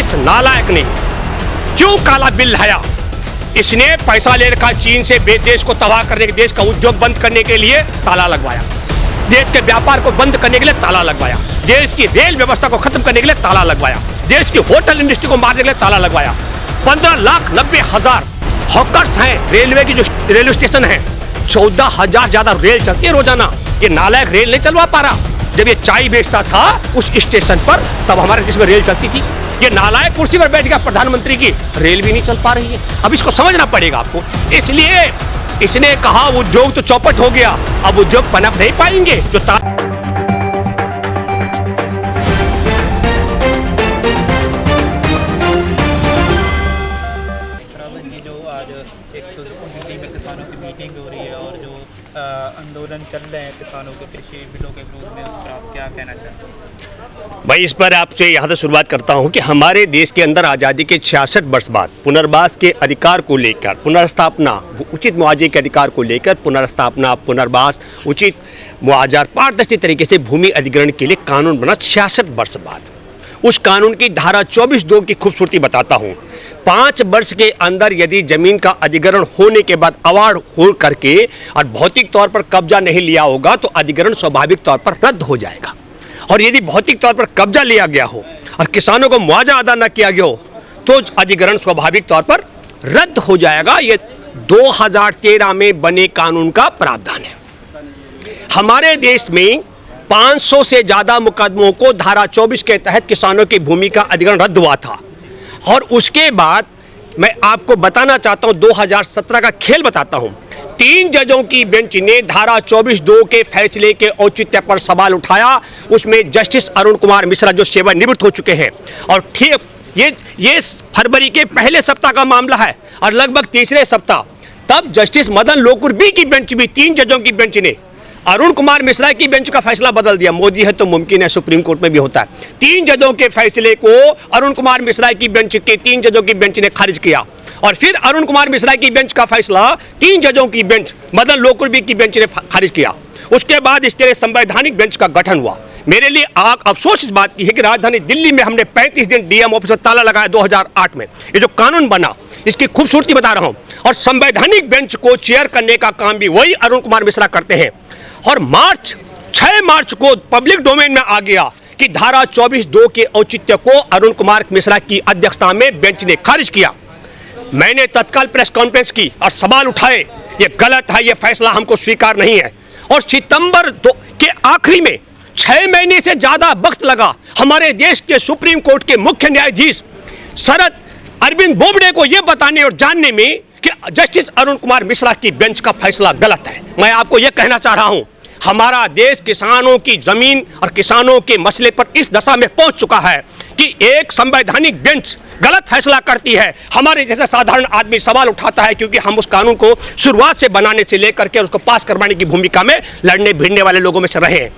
इस नालायक ने क्यों काला बिल लाया? इसने पैसा लेकर चीन से देश को तबाह करने के, देश का उद्योग बंद करने के लिए ताला लगवाया, देश के व्यापार को बंद करने के लिए ताला लगवाया, देश की रेल व्यवस्था को खत्म करने के लिए ताला लगवाया, देश की होटल इंडस्ट्री को मारने के लिए ताला लगवाया। 15,90,000 हॉकर्स हैं रेलवे की, जो रेलवे स्टेशन है 14,000 ज्यादा रेल चलती है रोजाना। ये नालायक रेल नहीं चलवा पा रहा। जब ये चाय बेचता था उस स्टेशन पर, तब हमारे देश में रेल चलती थी। ये नालायक कुर्सी पर बैठ गया प्रधानमंत्री की, रेल भी नहीं चल पा रही है। अब इसको समझना पड़ेगा आपको। इसलिए इसने कहा उद्योग तो चौपट हो गया, अब उद्योग पनप नहीं पाएंगे। जो आज एक तो दिल्ली में किसानों की मीटिंग हो रही है और जो आंदोलन चल रहे हैं किसानों के कृषि बिलों के विरोध में, उस पर आप क्या कहना चाहते हैं? भाई, इस पर आपसे यहाँ से शुरुआत करता हूँ कि हमारे देश के अंदर आज़ादी के 66 वर्ष बाद पुनर्वास के अधिकार को लेकर, पुनर्स्थापना, उचित मुआवजे के अधिकार को लेकर पुनर्स्थापना, पुनर्वास, उचित मुआवजा, पारदर्शी तरीके से भूमि अधिग्रहण के लिए कानून बना 66 वर्ष बाद। उस कानून की धारा 24(2) की खूबसूरती बताता हूँ। 5 वर्ष के अंदर यदि जमीन का अधिग्रहण होने के बाद अवार्ड हो करके और भौतिक तौर पर कब्जा नहीं लिया होगा तो अधिग्रहण स्वाभाविक तौर पर रद्द हो जाएगा। और यदि भौतिक तौर पर कब्जा लिया गया हो और किसानों को मुआवजा अदा न किया गया हो तो अधिग्रहण स्वाभाविक तौर पर रद्द हो जाएगा। ये 2013 में बने कानून का प्रावधान है। हमारे देश में 500 से ज्यादा मुकदमों को धारा 24 के तहत किसानों की भूमि का अधिग्रहण रद्द हुआ था। और उसके बाद मैं आपको बताना चाहता हूं, 2017 का खेल बताता हूं। 3 जजों की बेंच ने धारा 24(2) के फैसले के औचित्य पर सवाल उठाया। उसमें जस्टिस अरुण कुमार मिश्रा जो सेवानिवृत्त हो चुके हैं, और ठीक ये फरवरी के पहले सप्ताह का मामला है और लगभग तीसरे सप्ताह तब जस्टिस मदन लोकुर बी की बेंच भी, 3 जजों की बेंच ने अरुण कुमार मिश्रा की बेंच का फैसला बदल दिया। मोदी है तो मुमकिन है, सुप्रीम कोर्ट में भी होता है। 3 जजों के फैसले को अरुण कुमार मिश्रा की बेंच के 3 जजों की बेंच ने खारिज किया और फिर अरुण कुमार मिश्रा की बेंच का फैसला 3 जजों की बेंच मदन लोकुर बी की बेंच ने खारिज किया। उसके बाद इसके लिए संवैधानिक बेंच का गठन हुआ। मेरे लिए अफसोस इस बात की है कि राजधानी दिल्ली में हमने 35 दिन डीएम ऑफिस में ताला लगाया 2008 में। ये जो कानून बना इसकी खूबसूरती बता रहा हूं। और संवैधानिक बेंच को चेयर करने का काम भी वही अरुण कुमार मिश्रा करते हैं। और 6 मार्च को पब्लिक डोमेन में आ गया कि धारा 24(2) के औचित्य को अरुण कुमार मिश्रा की अध्यक्षता में बेंच ने खारिज किया। मैंने तत्काल प्रेस कॉन्फ्रेंस की और सवाल उठाए, ये गलत है, ये फैसला हमको स्वीकार नहीं है। और सितंबर के आखिरी में 6 महीने से ज्यादा वक्त लगा हमारे देश के सुप्रीम कोर्ट के मुख्य न्यायाधीश शरद अरविंद बोबडे को यह बताने और जानने में कि जस्टिस अरुण कुमार मिश्रा की बेंच का फैसला गलत है। मैं आपको यह कहना चाह रहा हूं, हमारा देश किसानों की जमीन और किसानों के मसले पर इस दशा में पहुंच चुका है कि एक संवैधानिक बेंच गलत फैसला करती है। हमारे जैसे साधारण आदमी सवाल उठाता है क्योंकि हम उस कानून को शुरुआत से बनाने से लेकर के उसको पास करवाने की भूमिका में लड़ने भिड़ने वाले लोगों में से रहे हैं।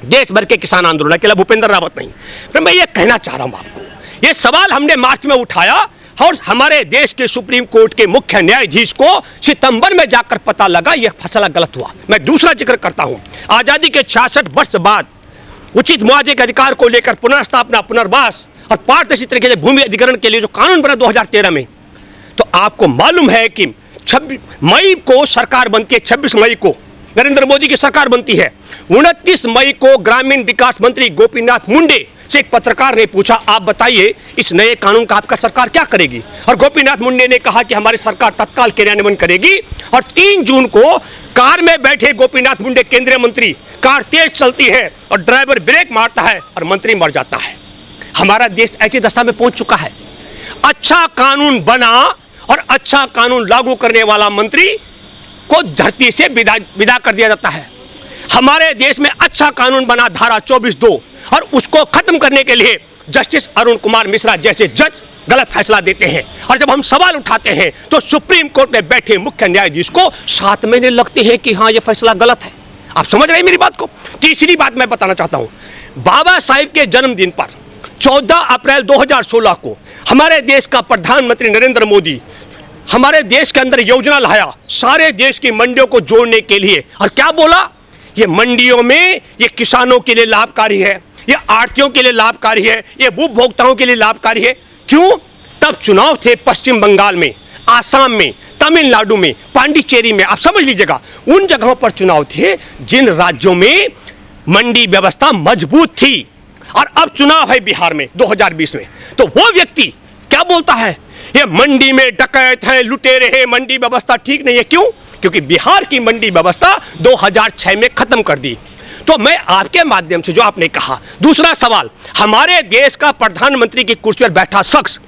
देश भर के किसान आंदोलन, अकेला भूपेंद्र रावत नहीं। फिर मैं ये कहना चाह रहा हूं आपको, ये सवाल हमने मार्च में उठाया और हमारे देश के सुप्रीम कोर्ट के मुख्य न्यायाधीश को सितंबर में जाकर पता लगा यह फैसला गलत हुआ। मैं दूसरा जिक्र करता हूं, आजादी के 66 वर्ष बाद उचित मुआवजे के अधिकार को लेकर पुनर्स्थापना, पुनर्वास और पारदर्शी तरीके से भूमि अधिग्रहण के लिए जो कानून बना 2013 में, तो आपको मालूम है कि 26 मई को सरकार बनती है। 26 मई को नरेंद्र मोदी की सरकार बनती है। 29 मई को ग्रामीण विकास मंत्री गोपीनाथ मुंडे से एक पत्रकार ने पूछा, आप बताइए इस नए कानून का आपका सरकार क्या करेगी? और गोपीनाथ मुंडे ने कहा कि हमारी सरकार तत्काल क्रियान्वयन करेगी। और 3 जून को कार में बैठे गोपीनाथ मुंडे केंद्रीय मंत्री, कार तेज चलती है और ड्राइवर ब्रेक मारता है और मंत्री मर जाता है। हमारा देश ऐसी दशा में पहुंच चुका है। अच्छा कानून बना और अच्छा कानून लागू करने वाला मंत्री को धरती से विदा कर दिया जाता है। हमारे देश में अच्छा कानून बना धारा 24(2) और उसको खत्म करने के लिए जस्टिस अरुण कुमार मिश्रा जैसे जज गलत फैसला देते हैं। और जब हम सवाल उठाते हैं तो सुप्रीम कोर्ट में बैठे मुख्य न्यायाधीश को 7 महीने लगते हैं कि हाँ ये फैसला गलत है। आप समझ रहे हैं मेरी बात को? तीसरी बात मैं बताना चाहता हूं, बाबा साहिब के जन्मदिन पर 14 अप्रैल 2016 को हमारे देश का प्रधानमंत्री नरेंद्र मोदी हमारे देश के अंदर योजना लाया सारे देश की मंडियों को जोड़ने के लिए। और क्या बोला? ये मंडियों में ये किसानों के लिए लाभकारी है, ये आढ़तियों के लिए लाभकारी है, ये उपभोक्ताओं के लिए लाभकारी है। क्यों? तब चुनाव थे पश्चिम बंगाल में, आसाम में, तमिलनाडु में, पांडिचेरी में, आप समझ लीजिएगा उन जगहों पर चुनाव थे जिन राज्यों में मंडी व्यवस्था मजबूत थी। और अब चुनाव है बिहार में 2020 में, तो वो व्यक्ति क्या बोलता है? ये मंडी में डकैत है, लुटेरे हैं, मंडी व्यवस्था ठीक नहीं है। क्यों? क्योंकि बिहार की मंडी व्यवस्था 2006 में खत्म कर दी। तो मैं आपके माध्यम से जो आपने कहा, दूसरा सवाल, हमारे देश का प्रधानमंत्री की कुर्सी पर बैठा शख्स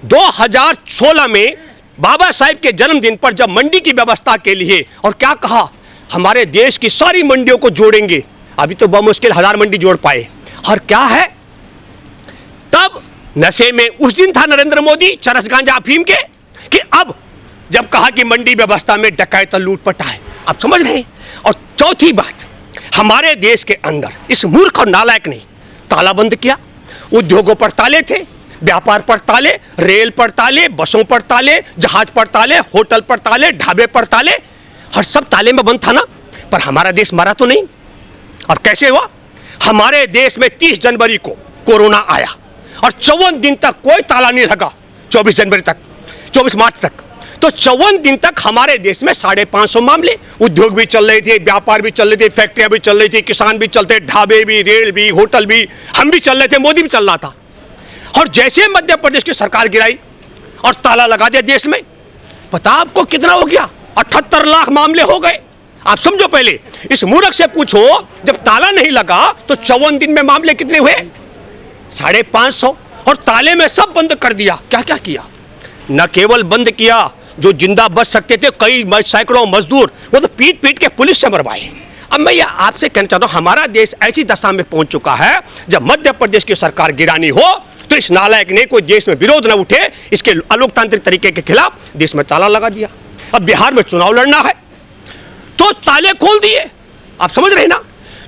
2016 में बाबा साहेब के जन्मदिन पर जब मंडी की व्यवस्था के लिए और क्या कहा, हमारे देश की सारी मंडियों को जोड़ेंगे। अभी तो बमुश्किल 1000 मंडी जोड़ पाए। और क्या है, तब नशे में उस दिन था नरेंद्र मोदी, चरस गांजा अफीम के, कि अब जब कहा कि मंडी व्यवस्था में डकैत लूटपट है, आप समझ रहे हैं। और चौथी बात, हमारे देश के अंदर इस मूर्ख और नालायक ने ताला बंद किया। उद्योगों पर ताले थे, व्यापार पर ताले, रेल पर ताले, बसों पर ताले, जहाज पर ताले, होटल पर ताले, ढाबे पर ताले, हर सब ताले में बंद था ना। पर हमारा देश मरा तो नहीं। और कैसे हुआ? हमारे देश में 30 जनवरी को कोरोना आया और 54 दिन तक कोई ताला नहीं लगा। 24 जनवरी तक, 24 मार्च तक, तो 54 दिन तक हमारे देश में 550 मामले, उद्योग भी चल रहे थे, व्यापार भी चल रहे थे, फैक्ट्रियां भी चल रही थी, किसान भी चलते, ढाबे भी, रेल भी, होटल भी, हम भी चल रहे थे, मोदी भी चल रहा था। और जैसे मध्य प्रदेश की सरकार गिराई और ताला लगा दिया देश में, पता आपको कितना हो गया? 78 लाख मामले हो गए। आप समझो, पहले इस मूर्ख से पूछो, जब ताला नहीं लगा तो 54 दिन में मामले कितने हुए? 550। और ताले में सब बंद कर दिया। क्या क्या किया? न केवल बंद किया, जो जिंदा बच सकते थे कई सैकड़ों मजदूर, वो तो पीट पीट के पुलिस से मरवाए। अब मैं ये आपसे कहना चाहता हूं, हमारा देश ऐसी दशा में पहुंच चुका है, जब मध्य प्रदेश की सरकार गिरानी हो तो इस नालायक ने कोई देश में विरोध न उठे, इसके अलोकतांत्रिक तरीके के खिलाफ देश में ताला लगा दिया। अब बिहार में चुनाव लड़ना है तो ताले खोल दिए। आप समझ रहे ना?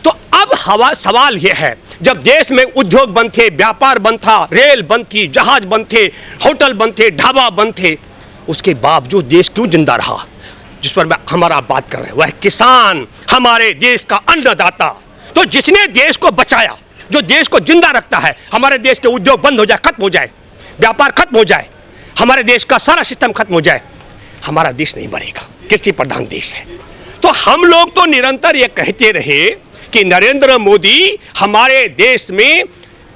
तो अब सवाल यह है, जब देश में उद्योग बंद थे, व्यापार बंद था, रेल बंद थी, जहाज बंद थे, होटल बंद थे, ढाबा बंद थे, उसके बावजूद देश क्यों जिंदा रहा? जिस पर हमारा बात कर रहे हैं वह किसान, हमारे देश का अन्नदाता। तो जिसने देश को बचाया, जो देश को जिंदा रखता है, हमारे देश के उद्योग बंद हो जाए, खत्म हो जाए, व्यापार खत्म हो जाए, हमारे देश का सारा सिस्टम खत्म हो जाए, हमारा देश नहीं मरेगा। कृषि प्रधान देश है। तो हम लोग तो निरंतर ये कहते रहे कि नरेंद्र मोदी हमारे देश में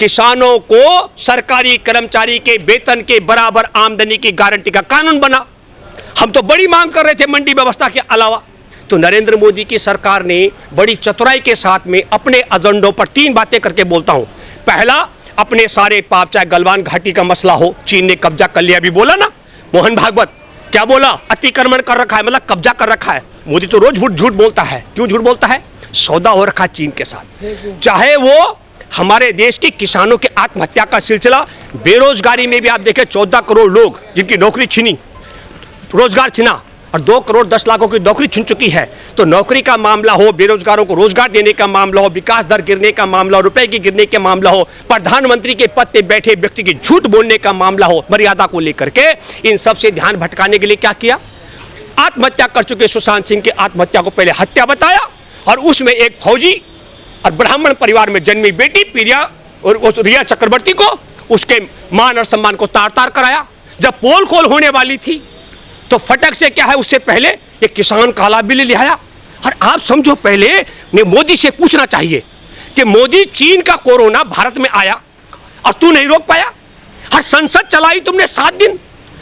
किसानों को सरकारी कर्मचारी के वेतन के बराबर आमदनी की गारंटी का कानून बना। हम तो बड़ी मांग कर रहे थे मंडी व्यवस्था के अलावा। तो नरेंद्र मोदी की सरकार ने बड़ी चतुराई के साथ में अपने एजेंडों पर 3 बातें करके बोलता हूं। पहला, अपने सारे पाप, चाहे गलवान घाटी का मसला हो, चीन ने कब्जा कर लिया, अभी बोला ना मोहन भागवत, क्या बोला? अतिक्रमण कर रखा है, मतलब कब्जा कर रखा है। मोदी तो रोज झूठ बोलता है। क्यों झूठ बोलता है? सौदा हो रखा चीन के साथ। चाहे वो हमारे देश की किसानों की आत्महत्या का सिलसिला, बेरोजगारी में भी आप देखें 14 करोड़ लोग जिनकी नौकरी छीनी, रोजगार छीना, और 2 करोड़ 10 लाखों की नौकरी छिन चुकी है। तो नौकरी का मामला हो, बेरोजगारों को रोजगार देने का मामला हो, विकास दर गिरने का मामला हो, रुपए की गिरने का मामला हो, प्रधानमंत्री के पद पे बैठे व्यक्ति की झूठ बोलने का मामला हो, मर्यादा को लेकर के, इन सब से ध्यान भटकाने के लिए क्या किया? आत्महत्या कर चुके सुशांत सिंह की आत्महत्या को पहले हत्या बताया, और उसमें एक फौजी और ब्राह्मण परिवार में जन्मी बेटी प्रिया और रिया चक्रवर्ती को, उसके मान और सम्मान को तार तार कराया। जब पोल खोल होने वाली थी तो फटक से क्या है, उससे पहले एक किसान काला बिल ले आया। और आप समझो, पहले ने मोदी से पूछना चाहिए कि मोदी, चीन का कोरोना भारत में आया और तू नहीं रोक पाया, और संसद चलाई तुमने 7 दिन,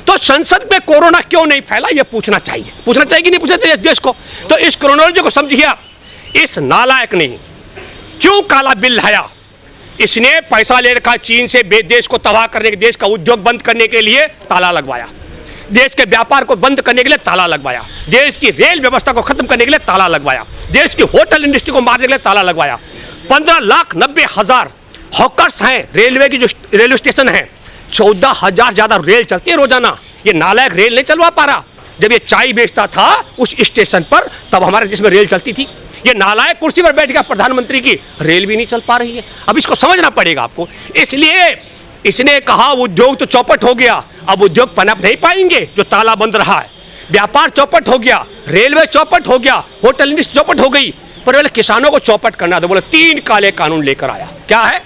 तो संसद में कोरोना क्यों नहीं फैला, यह पूछना चाहिए। पूछना चाहिए कि नहीं पूछना चाहिए देश को? तो इस क्रोनोलॉजी को समझिए आप। इस नालायक ने क्यों काला बिल लाया? इसने पैसा ले रखा चीन से, देश को तबाह करने के, देश का उद्योग बंद करने के लिए ताला लगवाया, देश के व्यापार को बंद करने के लिए ताला लगवाया, देश की रेल व्यवस्था को खत्म करने के लिए ताला लगवाया, देश की होटल इंडस्ट्री को मारने के लिए ताला लगवाया। 15,90,000 हॉकर्स हैं, रेलवे की जो रेलवे स्टेशन है, 14,000 ज्यादा रेल चलती है रोजाना। ये नालायक रेल नहीं चलवा पा रहा। जब ये चाय बेचता था उस स्टेशन पर, तब हमारे देश में रेल चलती थी। ये नालायक कुर्सी पर बैठ गया प्रधानमंत्री की, रेल भी नहीं चल पा रही है। अब इसको समझना पड़ेगा आपको। इसलिए इसने कहा उद्योग तो चौपट हो गया, अब उद्योग पनप नहीं पाएंगे जो ताला बंद रहा है। व्यापार चौपट हो गया, रेलवे चौपट हो गया, होटल इंडस्ट्री चौपट हो गई, पर बोले किसानों को चौपट करना, तो बोले 3 काले कानून लेकर आया। क्या है?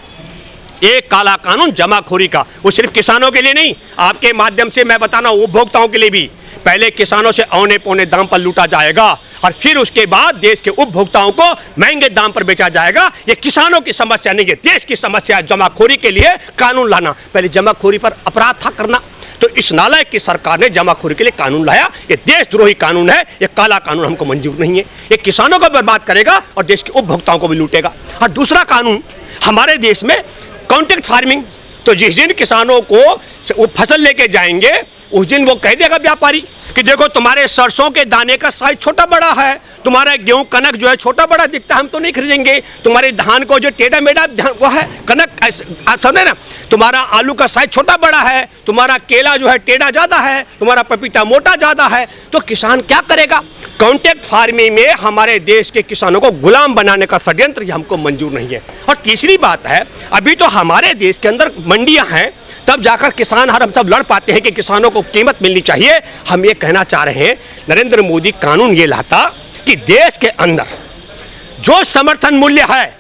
एक काला कानून जमाखोरी का, वो सिर्फ किसानों के लिए नहीं, आपके माध्यम से मैं बताना उपभोक्ताओं के लिए भी। पहले किसानों से औने पौने दाम पर लूटा जाएगा और फिर उसके बाद देश के उपभोक्ताओं को महंगे दाम पर बेचा जाएगा। ये किसानों की समस्या नहीं है, देश की समस्या है। जमाखोरी के लिए कानून लाना, पहले जमाखोरी पर अपराध था करना, तो इस नालायक की सरकार ने जमाखोरी के लिए कानून लाया। ये देशद्रोही कानून है, ये काला कानून हमको मंजूर नहीं है। ये किसानों को बर्बाद करेगा और देश के उपभोक्ताओं को भी लूटेगा। और दूसरा कानून हमारे देश में कॉन्ट्रैक्ट फार्मिंग, तो जिस दिन किसानों को वो फसल लेके जाएंगे उस दिन वो कह देगा व्यापारी कि देखो तुम्हारे सरसों के दाने का साइज छोटा बड़ा है, तुम्हारा गेहूं कनक जो है छोटा बड़ा दिखता है, हम तो नहीं खरीदेंगे। तुम्हारे धान को जो टेढ़ा मेढ़ा वो है कनक, आप समझे ना, तुम्हारा आलू का साइज छोटा बड़ा है, तुम्हारा केला जो है टेढ़ा ज़्यादा है, तुम्हारा पपीता मोटा ज़्यादा है। तो किसान क्या करेगा? कॉन्ट्रैक्ट फार्मिंग में हमारे देश के किसानों को गुलाम बनाने का षड्यंत्र ये हमको मंजूर नहीं है। और तीसरी बात है, अभी तो हमारे देश के अंदर मंडियां हैं, तब जाकर किसान हम सब लड़ पाते हैं कि किसानों को कीमत मिलनी चाहिए। हम ये कहना चाह रहे हैं, नरेंद्र मोदी कानून ये लाता कि देश के अंदर जो समर्थन मूल्य है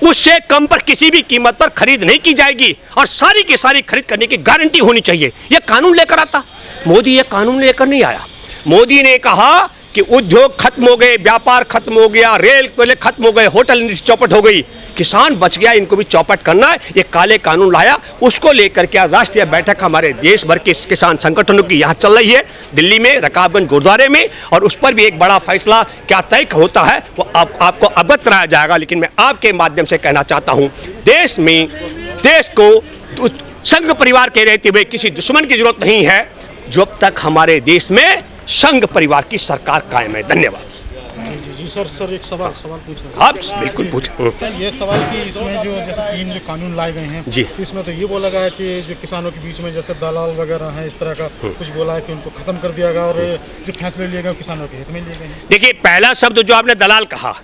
उससे कम पर किसी भी कीमत पर खरीद नहीं की जाएगी और सारी की सारी खरीद करने की गारंटी होनी चाहिए। ये कानून लेकर आता। मोदी ये कानून लेकर नहीं आया। मोदी ने कहा कि उद्योग खत्म हो गए, व्यापार खत्म हो गया, रेल कोयले खत्म हो गए, होटल इंडस्ट्री चौपट हो गई, किसान बच गया, इनको भी चौपट करना है। ये काले कानून लाया, उसको लेकर के राष्ट्रीय बैठक हमारे देश भर के किसान संगठनों की यहाँ चल रही है, दिल्ली में रकाबगंज गुरुद्वारे में, और उस पर भी एक बड़ा फैसला क्या तय होता है वो आपको अवगत कराया जाएगा। लेकिन मैं आपके माध्यम से कहना चाहता हूँ, देश में देश को संघ परिवार के रहते हुए किसी दुश्मन की जरूरत नहीं है जब तक हमारे देश में संघ परिवार की सरकार कायम है। धन्यवाद। जी सर एक सवाल पूछना। आप बिल्कुल पूछें। सर ये सवाल कि इसमें जो जैसे 3 जो कानून लाए गए हैं जी, तो इसमें तो ये बोला गया है कि जो किसानों के बीच में जैसे दलाल वगैरह हैं, इस तरह का कुछ बोला है कि उनको खत्म कर दिया गया और जो फैसले लिए गए किसानों के हित में लिए गए हैं। देखिए, पहला शब्द जो आपने दलाल कहा,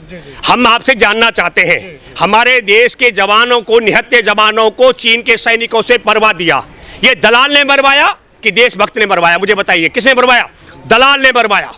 हम आपसे जानना चाहते हैं, हमारे देश के जवानों को, निहत्थे जवानों को चीन के सैनिकों से मरवा दिया, ये दलाल ने मरवाया कि देशभक्त ने मरवाया? मुझे बताइए, किसने मरवाया? दलाल ने मरवाया।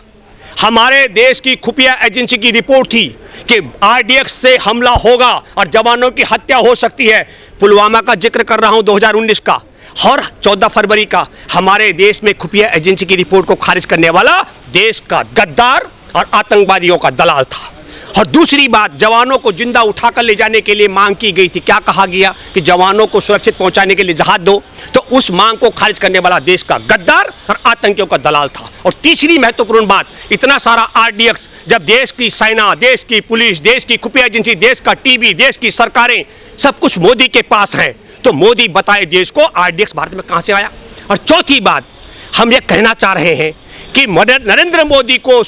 हमारे देश की खुफिया एजेंसी की रिपोर्ट थी कि आरडीएक्स से हमला होगा और जवानों की हत्या हो सकती है। पुलवामा का जिक्र कर रहा हूं 2019 का और 14 फरवरी का। हमारे देश में खुफिया एजेंसी की रिपोर्ट को खारिज करने वाला देश का गद्दार और आतंकवादियों का दलाल था। और दूसरी बात, जवानों को जिंदा उठाकर ले जाने के लिए मांग की गई थी। क्या कहा गया कि जवानों को सुरक्षित पहुंचाने के लिए जहाज दो, तो उस मांग को खारिज करने वाला देश का गद्दार और आतंकियों का दलाल था। और तीसरी महत्वपूर्ण बात, इतना सारा आरडीएक्स, जब देश की सेना, देश की पुलिस, देश की खुफिया एजेंसी, देश का टीवी, देश की सरकारें, सब कुछ मोदी के पास है, तो मोदी बताए देश को आरडीएक्स भारत में कहां से आया? और चौथी बात, हम ये कहना चाह रहे हैं कि नरेंद्र मोदी को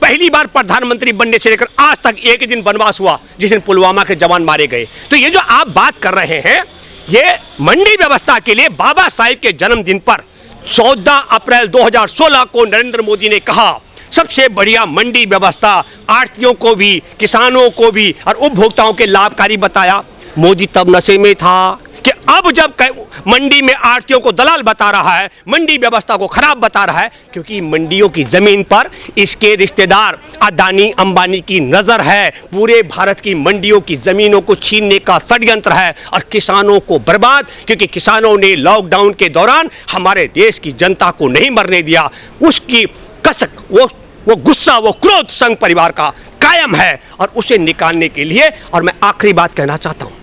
पहली बार प्रधानमंत्री बनने से लेकर आज तक एक ही दिन वनवास हुआ जिस दिन पुलवामा के जवान मारे गए। तो ये जो आप बात कर रहे हैं, ये मंडी व्यवस्था के लिए बाबा साहिब के जन्मदिन पर 14 अप्रैल 2016 को नरेंद्र मोदी ने कहा सबसे बढ़िया मंडी व्यवस्था आढ़तियों को भी, किसानों को भी और उपभोक्ताओं के लाभकारी बताया। मोदी तब नशे में था कि अब जब मंडी में आढ़तियों को दलाल बता रहा है, मंडी व्यवस्था को खराब बता रहा है, क्योंकि मंडियों की जमीन पर इसके रिश्तेदार अदानी अंबानी की नजर है। पूरे भारत की मंडियों की जमीनों को छीनने का षड्यंत्र है और किसानों को बर्बाद, क्योंकि किसानों ने लॉकडाउन के दौरान हमारे देश की जनता को नहीं मरने दिया। उसकी कसक, वो गुस्सा, वो क्रोध संघ परिवार का कायम है और उसे निकालने के लिए, और मैं आखिरी बात कहना चाहता हूं,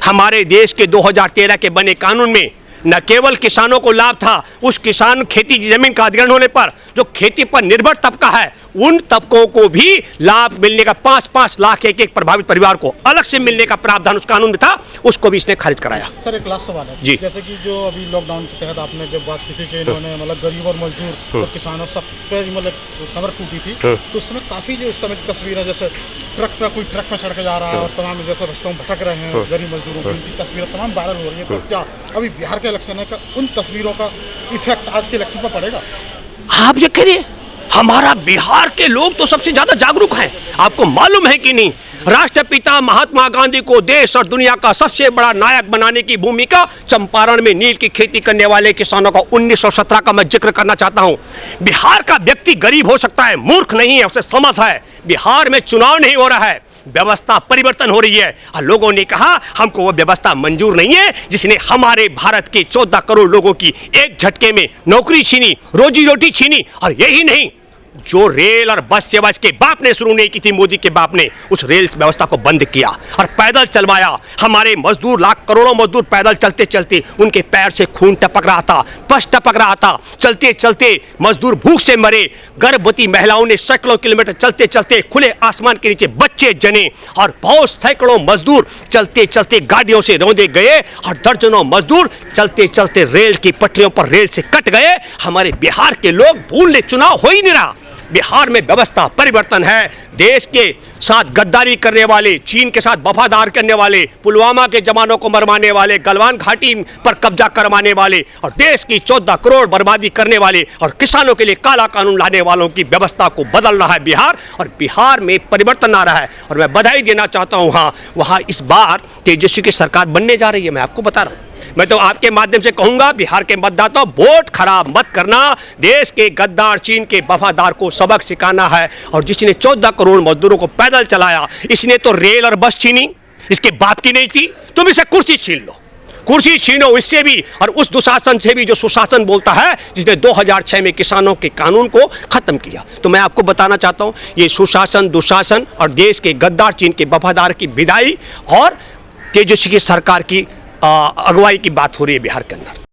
हमारे देश के 2013 के बने कानून में न केवल किसानों को लाभ था, उस किसान खेती की जमीन का अधिग्रहण होने पर जो खेती पर निर्भर तबका है, उन तबकों को भी लाभ मिलने का 5-5 लाख एक प्रभावित परिवार को अलग से मिलने का प्रावधान उस कानून में था, उसको भी इसने खारिज कराया। सर एक लास्ट सवाल है जी, जैसे कि जो अभी लॉकडाउन के तहत आपने जब बात की थी कि इन्होंने मतलब गरीब और मजदूर और किसानों सब पे मतलब खबर टूटी थी, तो उसमें काफी जो इस समय तस्वीरें, जैसे कोई ट्रक में सड़क जा रहा है और तमाम जैसे रस्तों में भटक रहे हैं गरीब मजदूरों की, उनकी तस्वीरें तमाम वायरल हो रही है। तो क्या अभी बिहार के इलेक्शन है, उन तस्वीरों का इफेक्ट आज के इलेक्शन पर पड़ेगा? आप ये करिए, हमारा बिहार के लोग तो सबसे ज्यादा जागरूक हैं। आपको मालूम है कि नहीं, राष्ट्रपिता महात्मा गांधी को देश और दुनिया का सबसे बड़ा नायक बनाने की भूमिका चंपारण में नील की खेती करने वाले किसानों का 1917 का मैं जिक्र करना चाहता हूं। बिहार का व्यक्ति गरीब हो सकता है, मूर्ख नहीं है, उसे समझ है। बिहार में चुनाव नहीं हो रहा है, व्यवस्था परिवर्तन हो रही है और लोगों ने कहा हमको वो व्यवस्था मंजूर नहीं है जिसने हमारे भारत के 14 करोड़ लोगों की एक झटके में नौकरी छीनी, रोजी रोटी छीनी। और यही नहीं, जो रेल और बस सेवा इसके बाप ने शुरू नहीं की थी, मोदी के बाप ने उस रेल व्यवस्था को बंद किया और पैदल चलवाया। हमारे मजदूर, लाख करोड़ों मजदूर पैदल चलते चलते उनके पैर से खून टपक रहा था, पस टपक रहा था। चलते चलते मजदूर भूख से मरे। गर्भवती महिलाओं ने सैकड़ों किलोमीटर चलते चलते खुले आसमान के नीचे बच्चे जने और बहुत सैकड़ों मजदूर चलते चलते गाड़ियों से रौंदे गए और दर्जनों मजदूर चलते चलते रेल की पटरियों पर रेल से कट गए। हमारे बिहार के लोग भूल ले, चुनाव हो ही नहीं रहा। बिहार में व्यवस्था परिवर्तन है। देश के साथ गद्दारी करने वाले, चीन के साथ वफादार करने वाले, पुलवामा के जवानों को मरवाने वाले, गलवान घाटी पर कब्जा करवाने वाले और देश की 14 करोड़ बर्बादी करने वाले और किसानों के लिए काला कानून लाने वालों की व्यवस्था को बदल रहा है बिहार। और बिहार में परिवर्तन आ रहा है और मैं बधाई देना चाहता हूँ। हाँ, वहाँ इस बार तेजस्वी की सरकार बनने जा रही है। मैं आपको बता रहा हूँ। मैं तो आपके माध्यम से कहूंगा बिहार के मतदाताओं, वोट खराब मत करना। देश के गद्दार चीन के वफादार को सबक सिखाना है। और जिसने 14 करोड़ मजदूरों को पैदल चलाया, इसने तो रेल और बस छीनी, इसके बाप की नहीं थी। तुम इसे कुर्सी छीन लो, कुर्सी छीनो इससे भी और उस दुशासन से भी जो सुशासन बोलता है, जिसने 2006 में किसानों के कानून को खत्म किया। तो मैं आपको बताना चाहता हूं, ये सुशासन, दुशासन और देश के गद्दार चीन के वफादार की विदाई और तेजस्वी की सरकार की अगुवाई की बात हो रही है बिहार के अंदर।